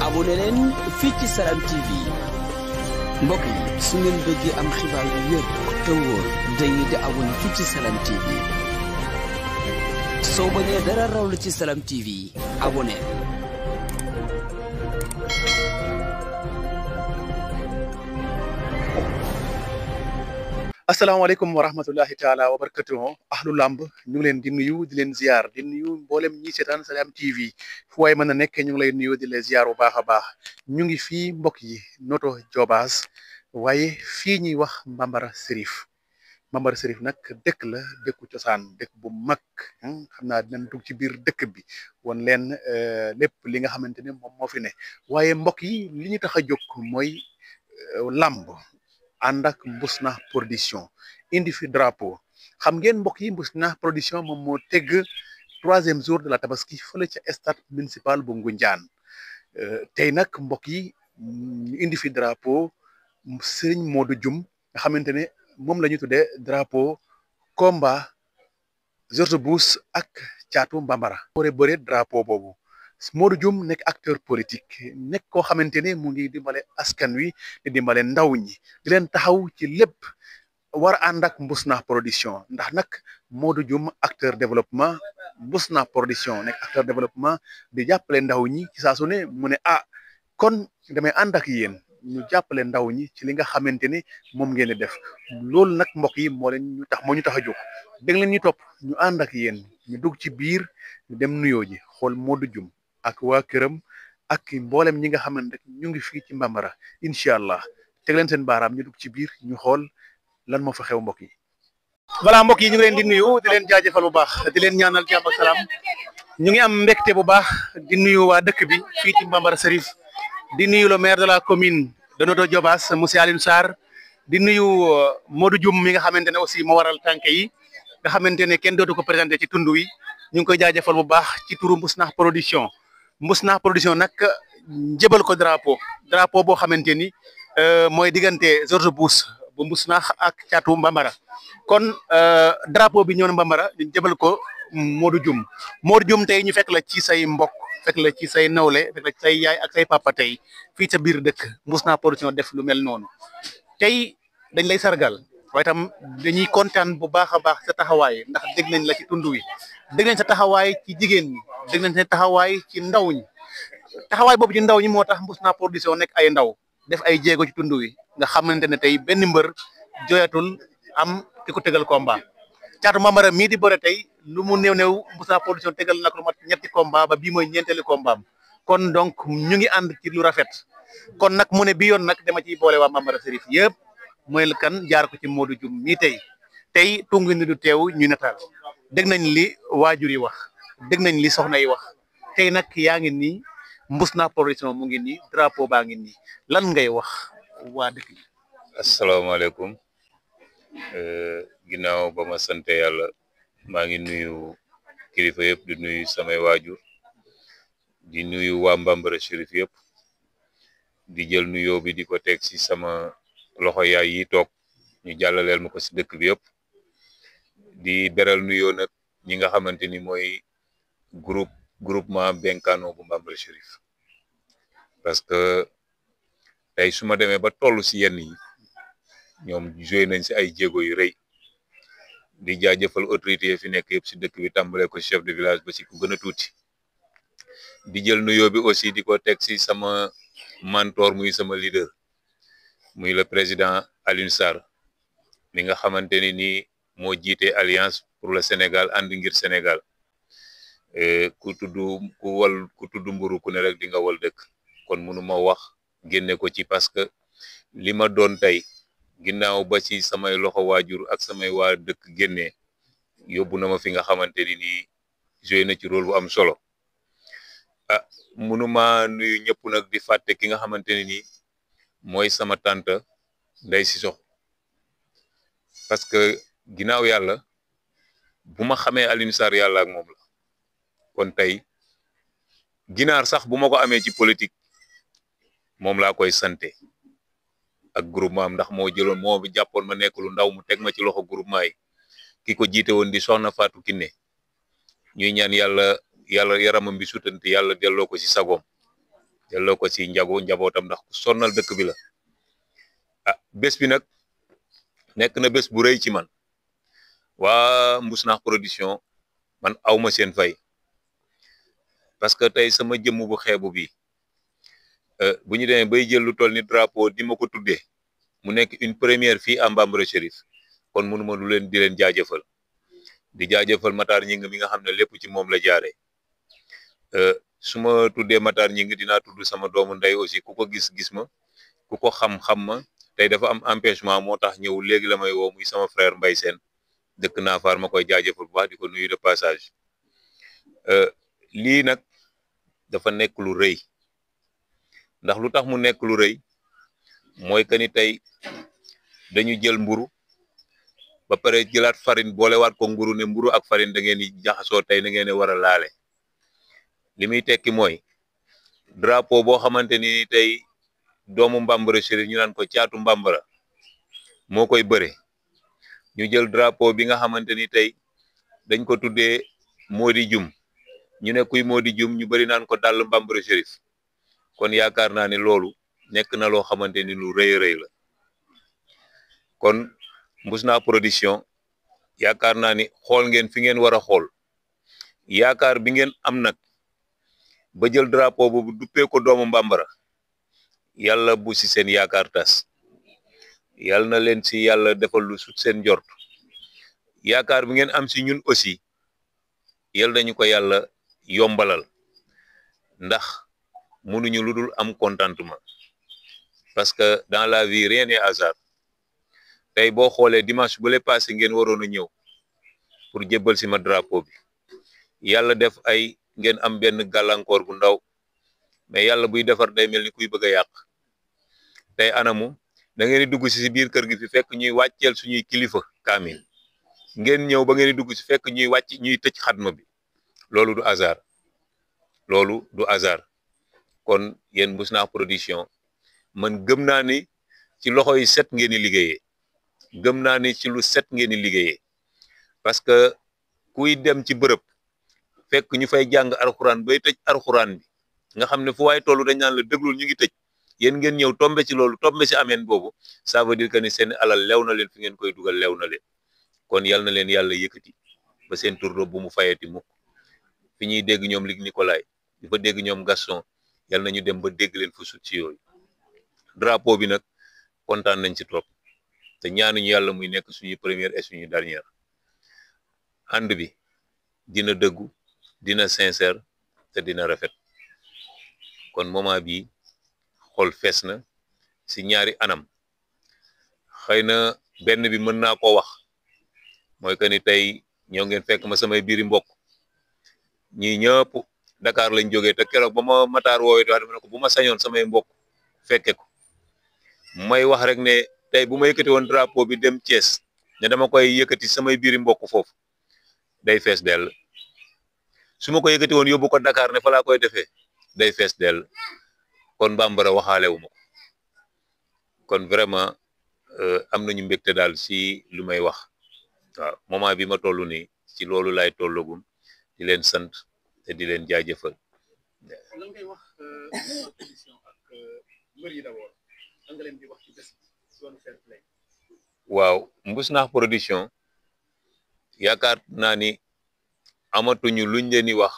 abonné leen fii ci Salam TV mbokk yi su ngeen bëggee am xibaar yu wér te wóor dañuy di abonné fii ci Salam TV soo bañee dara raw la ci Salam TV abonné. asalaamaaleykum wa rahmatullahi taala wa barakatuhu ahlu lamb ñu ngi leen di nuyu di leen ziar di nuyu mboolem ñi seetaan Salam TV fu waay mën a nekk ñu ngi lay nuyu di leen ziar bu baax a baax ñu ngi fii mbokk yi Noto Diobass waaye fii ñuy wax Bambara Serif nag dëkk la dëkku cosaan dëkk bu mag xam naa dinañ dugg ci biir dëkk bi won leen lépp li nga xamante ne moom moo fi ne waaye mbokk yi li ñu tax a jóg mooy lamb ànd ak Mbousnakh production indi fi drapeau xam ngeen mbokk yi Mbousnakh production moom moo tëgg 3e jour de la tabaski fële ca stade municipal bu Ngoundiane tey nag mbokk yi ñu indi fi drapeau Serigne Modou Dioum nga xamante ne moom la ñu tuddee drapeau combat George Bush ak Thiatou Bambara. bëre drapeau boobu Modou Dioum nekk acteur politique nekk koo xamante ne mu ngi dimbale askan wi di dimbale ndaw ñi di leen taxaw ci lépp war a ànd ak Mbousnakh production ndax nag Modou Dioum acteur développement Mbousnakh production nekk acteur développement di jàppale ndaw ñi ci saa su ne mu ne kon damay ànd ak yéen ñu jàppale ndaw ñi ci li nga xamante ne moom ngeen di def loolu nag mbokk yi moo ñu tax a jóg dégg leen ñu topp ñu ànd ak yéen ñu dugg ci biir ñu dem nuyoo ji xool Modou Dioum ak waa këram ak mboolem ñi nga xamante ñu ngi fii ci Bambara incha allah teg leen seen baaraam ñu dugg ci biir ñu xool lan moo fa xew mbokk yi. voilà mbokk yi ñu ngi leen di nuyu di leen jaajëfal bu baax di leen ñaanal jàmm ak salaam ñu ngi am mbégte bu baax di nuyu waa dëkk bi fii ci Bambara Serif di nuyu le maire de la commune de Noto Diobass monsieur Alioune Sarr di nuyu Modou Dioum mi nga xamante ne aussi moo waral tànk yi nga xamante ne kenn dootu ko présenté ci tund wi ñu ngi koy jaajëfal bu baax ci turu Mbousnakh production. Mbousnakh production nag jébal ko drapeau boo xamante ni mooy diggante George Bush bu Mbousnakh ak Thiatou Bambara kon drapeau bi ñëw na Bambara ñu jébal ko Modou Dioum tey ñu fekk la ci say mbokk fekk la ci say nawle fekk la ci say yaay ak say papa tey fii ca biir dëkk Mbousnakh production def lu mel noonu tey dañ lay sargal waaye tam dañuy kontaan bu baax a baax sa taxawaay ndax dégg nañ la ci tund wi dégg nañ sa taxawaay ci jigéen ñi dégg nañ sa taxawaay ci ndaw ñi taxawaay boobu ci ndaw ñi moo tax Mbousnakh production nekk ay ndaw def ay jéego ci tund wi nga xamante ne tey benn mbër joyatul am ki ko tegal combat Thiatou Bambara mii di bëre tey lu mu néew Mbousnakh production tegal nag lu mat ñetti combat ba bii mooy ñeenteeli combat am kon donc ñu ngi ànd ci lu rafet kon nag mu ne bi yoon nag dama ciy boole waa Bambara Serif yëpp mooy la kan jaar ko ci Modou Dioum mii tey tungu ni du teew ñu nataal dégg nañ li waajur yi wax dégg nañ li soxna yi wax tey nag yaa ngi nii Mbousnakh production mu ngi nii drapeau baa ngi nii lan ngay wax waa dëkk yi. asalaamaaleykum ginnaaw ba ma sant yàlla maa ngi nuyu kilifa yëpp di nuyu samay waajur di nuyu waa Bambara Serif yëpp di jël nuyoo bi di ko teg ci sama loxo yaay yi toog ñu jàllaleel ma ko ci dëkk bi yëpp di beral nuyoo nag ñi nga xamante ni mooy groupement Benkano bu Bambara Serif parce que tey su ma demee ba toll ci yenn yi ñoom joué nañ ci ay jéego yu rëy di jaajëfal autorité yi fi nekk yëpp ci dëkk bi tàmbale ko chef de village ba ci ku gën a tuuti di jël nuyoo bi aussi di ko teg ci sama mentor muy sama leader muy le président Alioune Sarr mi nga xamante ni nii moo jiite alliance pour le Sénégal ànd ngir Sénégal ku tudd mburu ku ne rek di nga wal dëkk kon mënu ma wax génne ko ci parce que li ma doon tey ginnaaw ba ci samay loxo waajur ak samay waa dëkk génnee yóbbu na ma fi nga xamante ni nii joué na ci rôle bu am solo mënuma nuyu ñëpp nag di fàtte ki nga xamante ne nii mooy sama tante Ndeye Sissoko parce que ginnaaw yàlla bu ma xamee Alioune Sarr yàlla ak moom la kon tey ginaar sax bu ma ko amee ci politique moom laa koy sante ak groupement am ndax moo jëloon moo bi jàppoon ma nekk lu ndaw mu teg ma ci loxo groupement yi ki ko jiite woon di soxna Fatou Kiné ñuy ñaan yàlla yaramam bi sutante yàlla delloo ko ci sagoom delloo ko ci njabootam ndax ku sonnal dëkk bi la bés bi nag nekk na bés bu rëy ci man waa Mbousnakh production man awma seen fay parce que tey sama jëmm bu xeebu bi bu ñu demee bay jël lu toll ni drapeau di ma ko tuddee mu nekk une première fii à Bambara Chérif kon mënuma lu leen di leen jaajëfal di jaajëfal Matar Ñing mi nga xam ne lépp ci moom la jaaree su ma tuddee Matar Ñing dinaa tudd sama doomu ndey aussi ku ko gis ma ku ko xam ma tey dafa am empêchement moo tax ñëw léegi la may woo muy sama frère Mbaye Sène dëkk Naafaar ma koy jaajëfal bu baax di ko nuyu de passage lii nag dafa nekk lu rëy ndax lu tax mu nekk lu rëy mooy que ni tey dañu jël mburu ba pare jëlaat farine boolewaat ko mburu ne mburu ak farine da ngeen di jaxasoo tey da ngeen di war a laale li muy tekki mooy drapeau boo xamante ni tey doomu Bambara Chérif ñu naan ko caatu Bambara moo koy bëre ñu jël drapeau bi nga xamante ni tey dañ ko tuddee Mody Dioum ñu ne kuy Mody Dioum ñu bëri naan ko dàll Bambara Chérif kon yaakaar naa ne loolu nekk na loo xamante ni lu rëy rëy la kon Mbousnakh production yaakaar naa ni xool ngeen fi ngeen war a xool yaakaar bi ngeen am nag ba jël drapeau boobu duppee ko doomu Bambara yàlla bu si seen yaakaar tas yàlla na leen si yàlla defal lu sut seen njort yaakaar bi ngeen am si ñun aussi yàlla nañu ko yàlla yombalal ndax mënuñu lu dul am contentement parce que dans la vie rien n'est hasard tey boo xoolee dimanche bu le passé ngeen waroon a ñëw pour jébbal si ma drapeau bi yàlla def ay ngeen am benn gàllankoor bu ndaw mais yàlla buy defar day mel ni kuy bëgg a yàq tey anamu da ngeen di dugg si biir kër gi fi fekk ñuy wàcceel suñuy kilifa kaamil ngeen ñëw ba ngeen di dugg si fekk ñuy tëj xatma bi loolu du hasard kon yéen Mbousnakh production man gëm naa ni ci loxo yi set ngeen di liggéeyee gëm naa ni ci lu set ngeen di liggéeyee parce que kuy dem ci bërëb fekk ñu fay jàng alxuraan bay tëj alxuraan bi nga xam ne fu waay tollu dañ naan la déglul ñu ngi tëj yéen ngeen ñëw tombe ci loolu tombe ci ameen boobu ça veut dire que ni seen alal lew na leen fi ngeen koy dugal lew na leen kon yal na leen yàlla yëkkati ba seen tur bu mu fayati mukk fi ñuy dégg ñoom Luc Nicolaï di fa dégg ñoom Gaston yal nañu dem ba dégg leen fu sut ci yooyu drapeau bi nag kontaan nañ ci trop te ñaanuñu yàlla muy nekk suñu première et suñu dernière ànd bi dina dëggu dina sincère te dina rafet kon moment bi xol fees na si ñaari anam xëy na benn bi mën naa ko wax mooy que ni tey ñoo ngeen fekk ma samay biiri mbokk ñii ñëpp Dakar lañ jógee te keroog ba ma Matar woowee wax dama ne ko bu ma sañoon samay mbokk fekke ko may wax rek ne tey bu ma yëkkati woon drapeau bi dem Thiès ne dama koy yëkkati samay biiri mbokk foofu day fees dell su ma ko yëkkati woon yóbbu ko Dakar ne fa laa koy defee day fees dell kon Bambara waxaale wu ma ko kon vraiment am nañu mbégte daal si lu may wax waaw moment bi ma toll nii ci loolu laay tollagum di leen sant te di leen jaajëfal. lan ngay wax compétition ak mbër yi d'abord lan nga leen di wax ci bés ci wàllu fair play. waaw Mbousnakh production yaakaar naa ni amatuñu luñ leen di wax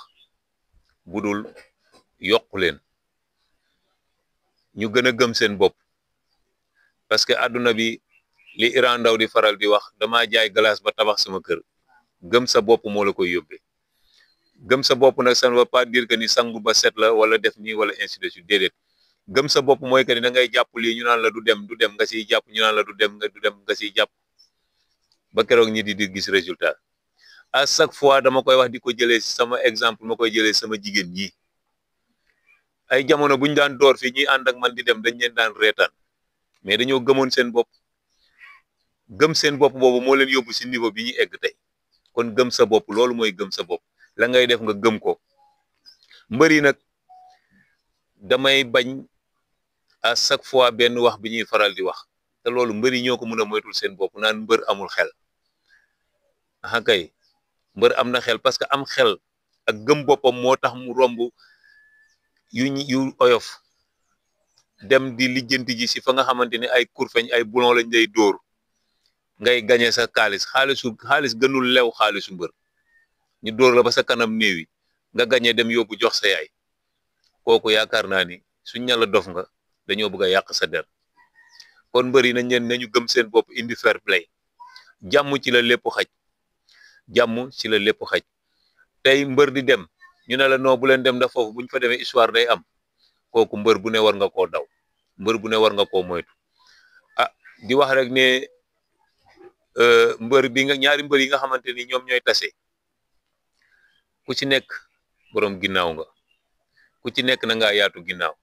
budul yokku leen ñu gën a gëm seen bopp parce que àdduna bi li Iran Ndaw di faral di wax dama jaay glace ba tabax sama kër gëm sa bopp moo la koy yóbbee gëm sa bopp nag ça ne veut pas dire que ni sangu ba set la wala def nii wala ainsi de suite déedéet gëm sa bopp mooy que ni da ngay jàpp lii ñu naan la du dem nga siy jàpp ñu naan la du dem nga siy jàpp ba keroog ñi di gis résultat à chaque fois dama koy wax di ko jëlee sama exemple ma koy jëlee sama jigéen ñi ay jamono bu ñu daan door fii ñuy ànd ak man di dem dañ leen daan reetaan mais dañoo gëmoon seen bopp gëm seen bopp boobu moo leen yóbbu si niveau bi ñu egg tey kon gëm sa bopp loolu mooy gëm sa bopp la ngay def nga gëm ko mbër yi nag damay bañ à chaque fois benn wax bi ñuy faral di wax te loolu mbër yi ñoo ko mën a moytul seen bopp naan mbër amul xel ah kay mbër am na xel parce que am xel ak gëm boppam moo tax mu romb yu oyof dem di lijjanti ji si fa nga xamante ni ay kurfeñ ay boulon lañ lay dóor ngay gañe sa xaalis gënul lew xaalisu mbër ñu dóor la ba sa kanam néew yi nga gañe dem yóbbu jox sa yaay kooku yaakaar naa ni suñ ñala dof nga dañoo bëgg a yàq sa der kon mbër yi nañu gëm seen bopp indi fair play jàmm ci la lépp xaj tey mbër di dem ñu ne la non bu leen dem da foofu buñ fa demee histoire day am kooku mbër bu ne war nga koo daw mbër bu ne war nga koo moytu di wax rek ne ñaari mbër yi nga xamante ni ñoom ñooy tase ku ci nekk borom ginnaaw nga ku ci nekk na ngaa yaatu ginnaaw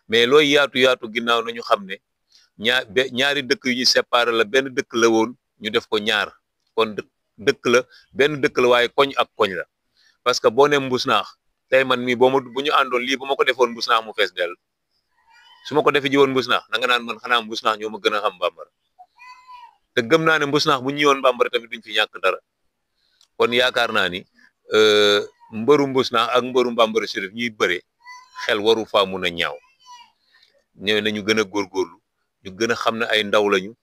mais looy yaatu ginnaaw nañu xam ne ñaari dëkk yu ñu séparé la benn dëkk la woon ñu def ko ñaar kon benn dëkk la waaye koñ ak koñ la parce que boo ne Mbusnaax tey man mii bu ñu àndoon lii bu ma ko defoon Mbusnaax mu fees del su ma ko defee ji woon Mbusnaax na nga naan man xanaa Mbusnaax ñoo ma gën a xam Bambara te gëm naa ne Mbusnaax bu ñu yoon Bambara tamit duñ fi ñàkk dara kon yaakaar naa ni mbëru Mbusnaax ak mbëru Bambara Chérif ñuy bëre xel waru faa mun a ñaaw ñëw nañu gën a góorgóorlu ñu gën a xam ne ay ndaw lañu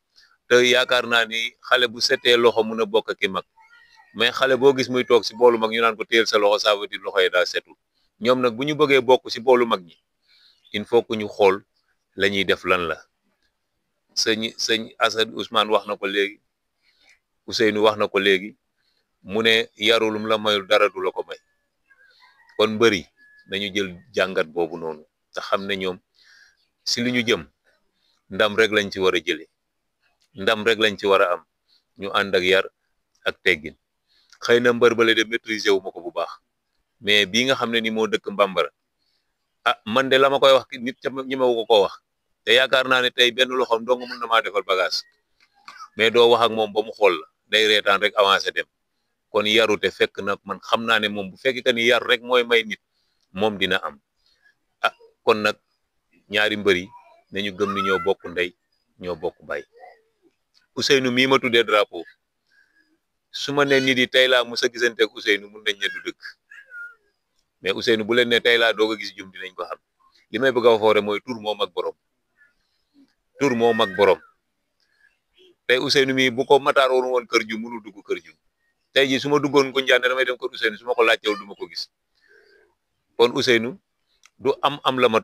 te yaakaar naa ni xale bu setee loxo mun a bokk ki mag mais xale boo gis muy toog si boolu mag ñu naan ko téel sa loxo ça veut dire loxo yi daa setul ñoom nag bu ñu bëggee bokk si boolu mag ñi il faut que ñu xool la ñuy def lan la sëñ Assad Ousmane wax na ko léegi Ousseynou wax na ko léegi mu ne yarulum la mayul dara du la ko may kon mbëri nañu jël jàngat boobu noonu te xam ne ñoom si li ñu jëm ndam rek lañ ci war a jëlee ndam rek lañ ci war a am ñu ànd ak yar ak teggin xëy na mbër bale de maîtriser wu ma ko bu baax mais bii nga xam ne ni moo dëkk Bambara man de la ma koy wax nit ñi ma ko wax te yaakaar naa ne tey benn loxoom dong mën na maa defal bagage mais doo wax ak moom ba mu xool la day reetaan rek avancé dem kon yarute fekk nag man xam naa ne moom bu fekkee que ni yar rek mooy may nit moom dina am kon nag ñaari mbër yi nañu gëm ni ñoo bokk ndey ñoo bokk baay Ousseynou mii ma tuddee drapeau su ma ne nit yi tey laa mos a gisante ak Ousseynou mun nañ ne du dëkk mais Ousseynou bu leen ne tey laa doog a gis jum dinañ ko xam li may bëgg a foore mooy tur moo mag borom tey Ousseynou mii bu ko Matar waru woon kër jum mënul dugg kër jum tey ji su ma duggoon ko Ndiané damay dem kër Ousseynou su ma ko laajtewul du ma ko gis kon Ousseynou du am la ma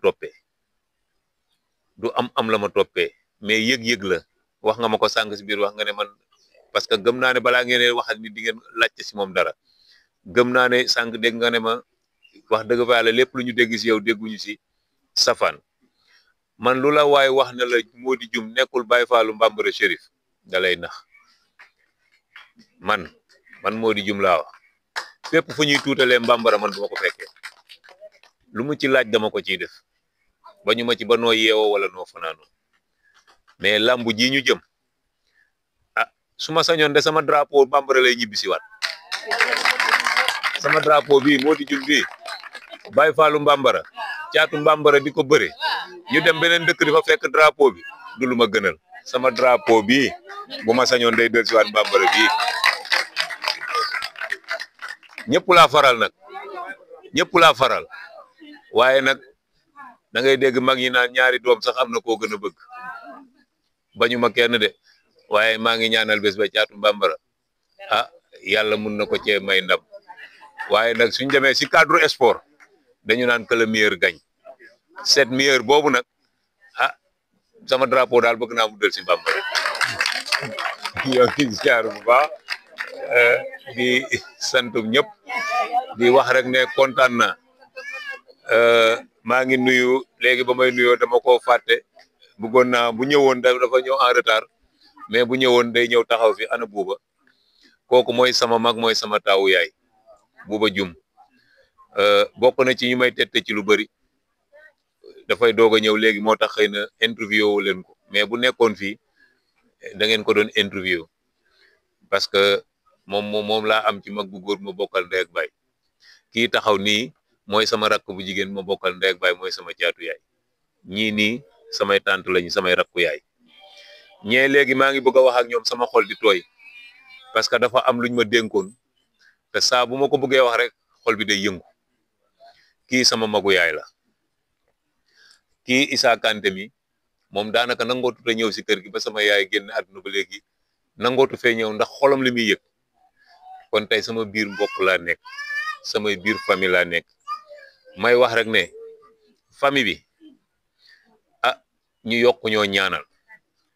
toppee mais yëg-yëg la wax nga ma ko sànq si biir wax nga ne man parce que gëm naa ne balaa ngeen wax ak nit di ngeen laajte si moom dara gëm naa ne sànq dégg nga ne ma wax dëgg fa yàlla lépp lu ñu dégg si yow dégguñu si safaan man lu la waaye wax na la moo di jum nekkul Baye Fallou Bambara Chérif da lay nax man moo di jum laa wax fépp fu ñuy tuutalee Bambara man duma ko fekkee lu mu ci laaj dama ko ciy def ba ñu ma ci ba noo yeewoo wala noo fanaanoo mais lambu ji ñu jëm su ma sañoon de sama drapeau Bambara lay ñibbi si waat sama drapeau bii moo di jum bii Baye Fallou Bambara caatu Bambara di ko bëre ñu dem beneen dëkk di fa fekk drapeau bi du lu ma gënal sama drapeau bii bu ma sañoon day del si waat Bambara bii ñëpp laa faral waaye nag da ngay dégg mag ñi naan ñaari doom sax am na koo gën a bëgg bañu ma kenn de waaye maa ngi ñaanal bés ba caatu Bambara yàlla mun na ko cee may ndam waaye nag suñ demee si cadre sport dañu naan que le meilleur gagne cette meilleur boobu nag sama drapeau daal bëgg naa mu del si Bambara yow ngi ziar bu baax di sant ñëpp di wax rek ne kontaan na maa ngi nuyu léegi ba may nuyoo dama ko fàtte bëggoon naa bu ñëwoon dafa ñëw en retard mais bu ñëwoon day ñëw taxaw fi ana buuba kooku mooy sama mag mooy sama taawu yaay buuba jum bokk na ci ñu may tette ci lu bëri dafay doog a ñëw léegi moo tax xëy na interview wu leen ko mais bu nekkoon fii da ngeen ko doon interview parce que moom laa am ci mag bu góor ma bokkal ndey ak baay kii taxaw nii mooy sama rakk bu jigéen ma bokkal ndey ak baay mooy sama caatu yaay ñii nii samay tante lañu samay rakku yaay ñee léegi maa ngi bëgg a wax ak ñoom sama xol di tooy parce que dafa am luñ ma dénkoon te saa bu ma ko bëggee wax rek xol bi day yëngu. Kii sama magu yaay la, kii Issa Kanté mi moom daanaka nangootu te ñëw si kër gi ba sama yaay génn àdduna ba léegi nangootu fee ñëw ndax xolam li muy yëg. kon tey sama biir mbokk laa nekk, samay biir famille laa nekk. may wax rek ne famille bi ñu yokk ñoo ñaanal.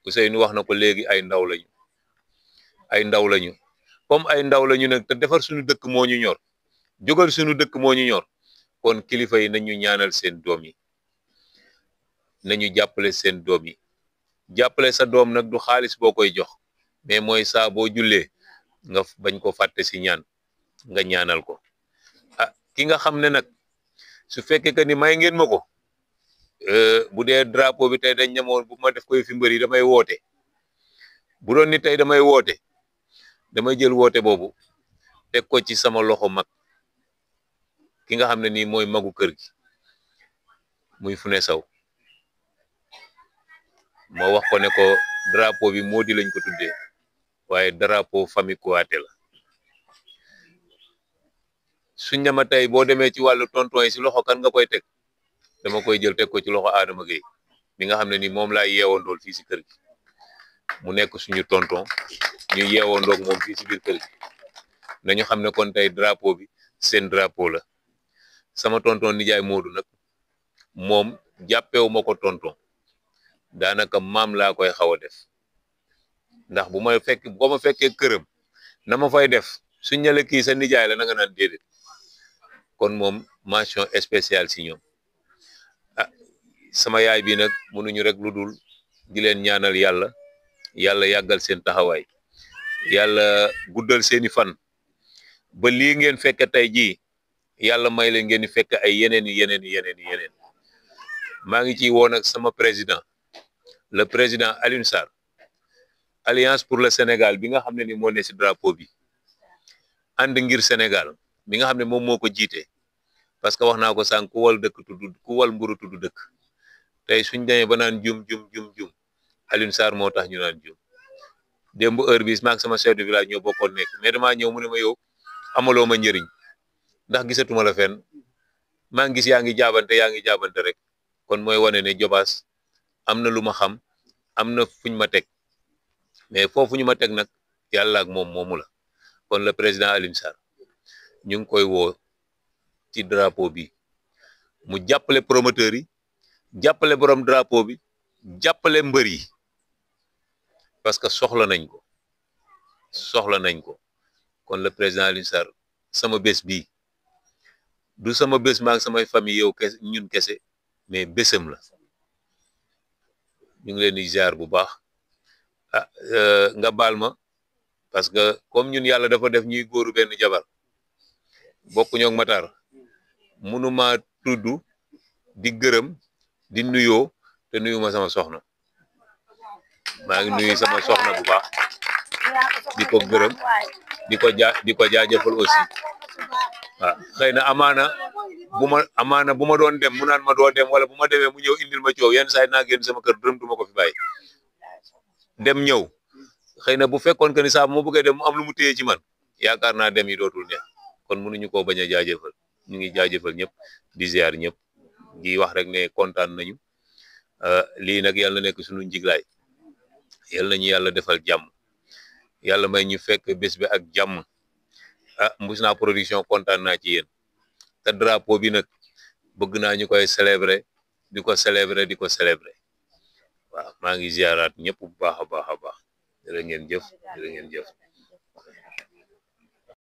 Ousseynou wax na ko léegi, ay ndaw lañu comme ay ndaw lañu nag te defar suñu dëkk moo ñu ñor, jógal suñu dëkk moo ñu ñor. kon kilifa yi nañu ñaanal seen doom yi, nañu jàppale seen doom yi. jàppale sa doom nag du xaalis boo koy jox, mais mooy saa boo jullee nga bañ ko fàtte si ñaan, nga ñaanal ko. ki nga xam ne nag su fekkee que ni may ngeen ma ko, bu dee drapeau bi tey dañ ñamoon bu ma def koy fi mbëri damay woote. bu doon ni tey damay woote, damay jël woote boobu teg ko ci sama loxo mag, ki nga xam ne nii mooy magu kër gi, muy Fune Saw. moo wax ko ne ko drapeau bi moo di lañ ko tuddee, waaye drapeau famille Kouyaté la. suñ ne ma tey boo demee ci wàllu tonton yi si loxo kan nga koy teg, dama koy jël teg ko ci loxo Adama Gueye mi nga xam ne ni moom laa yeewandool fii si kër gi. mu nekk suñu tonton, ñu yeewandoog moom fii si biir kër gi. nañu xam ne kon tey drapeau bi seen drapeau la. sama tonton nijaay Moodu nag moom jàppewu ma ko tonton, daanaka maam laa koy xaw a def, ndax bu ma fekkee këram na ma fay def suñ ñale kii sa nijaay la na nga naan déedéet. kon moom mention spéciale si ñoom. sama yaay bi nag mënuñu rek lu dul di leen ñaanal yàlla yàggal seen taxawaay, yàlla guddal seeni fan ba lii ngeen fekke tey jii yàlla may leen ngeen di fekk ay yeneen. maa ngi ciy woon ak sama président, le président Alioune Sarr, Alliance pour le Sénégal bi nga xam ne ni moo ne si drapeau bi, ànd ngir Sénégal bi nga xam ne moom moo ko jiite. parce que wax naa ko sànq ku wal mburu tudd dëkk. tey suñ demee ba naan jum Alioune Sarr moo tax ñu naan jum. démb heure bi maag sama chef de village ñoo bokkoon nekk, mais damaa ñëw mu ne ma yow amaloo ma njëriñ ndax gisatuma la fenn. maa ngi gis yaa ngi jaabante rek. kon mooy wane ne Jobaas am na lu ma xam, am na fuñ ma teg, mais foofu ñu ma teg nag yàlla ak moom moomu la. kon le président Alioune Sarr ñu ngi koy woo ci drapeau bi mu jàppale promoteur yi, jàppale borom drapeau bi, jàppale mbër yi, parce que soxla nañ ko. kon le président Alioune Sarr sama bés bii du sama bés maag samay famille yow kese ñun kese, mais bésam la. ñu ngi leen di ziar bu baax. nga baal ma parce que comme ñun yàlla dafa def ñuy góoru benn jabar bokku ñoog Matar, mënuma tudd di gërëm di nuyoo te nuyu ma sama soxna. maa ngi nuyu sama soxna bu baax di ko gërëm di ko jaajëfal aussi. waaw xëy na amaana bu ma doon dem mu naan ma doo dem, wala bu ma demee mu ñëw indil ma coow, yenn saa yi naa génn sama kër dërëm duma ko fi bàyyi dem ñëw. xëy na bu fekkoon que ni saa bu ma bëggee dem mu am lu mu téye ci man, yaakaar naa dem yi dootul neex. kon mënuñu koo bañ a jaajëfal. ñu ngi jaajëfal ñëpp di ziar ñëpp di wax rek ne kontaan nañu. lii nag yàlla nekk suñu njiglaay, yàlla nañu yàlla defal jàmm, yàlla may ñu fekk bés bi ak jàmm. Mbousnakh production kontaan naa ci yéen. te drapeau bi nag bëgg naa ñu koy célébrer di ko célébrer. waaw maa ngi ziaraat ñëpp bu baax a baax. jërë ngeen jëf.